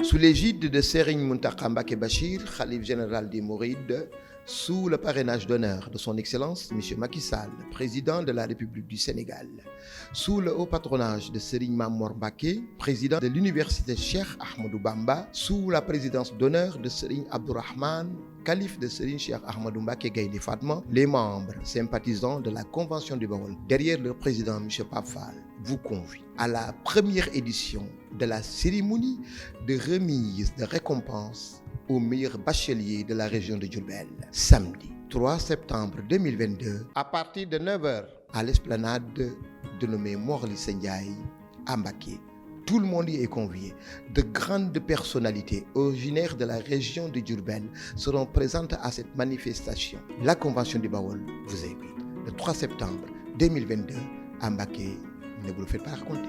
Sous l'égide de Serigne Mountakha Mbacké Bachir, khalife général des Mourides, sous le parrainage d'honneur de son Excellence M. Macky Sall, président de la République du Sénégal, sous le haut patronage de Serigne Mamor Mbacké, président de l'université Cheikh Ahmadou Bamba, sous la présidence d'honneur de Serigne Abdourahmane, calife de Serigne Cheikh Ahmadou Mbacké Gaïndé Fatma, les membres sympathisants de la Convention du Baol, derrière le président M. Pape Fall, vous convient à la première édition de la cérémonie de remise de récompenses aux meilleurs bacheliers de la région de Diourbel, samedi 3 septembre 2022, à partir de 9h, à l'esplanade dénommée Mor Lissa Ndiaye à Mbacké. Tout le monde y est convié. De grandes personnalités originaires de la région de Diourbel seront présentes à cette manifestation. La Convention du Baol vous invite le 3 septembre 2022 à Mbacké. Ne vous le faites pas raconter.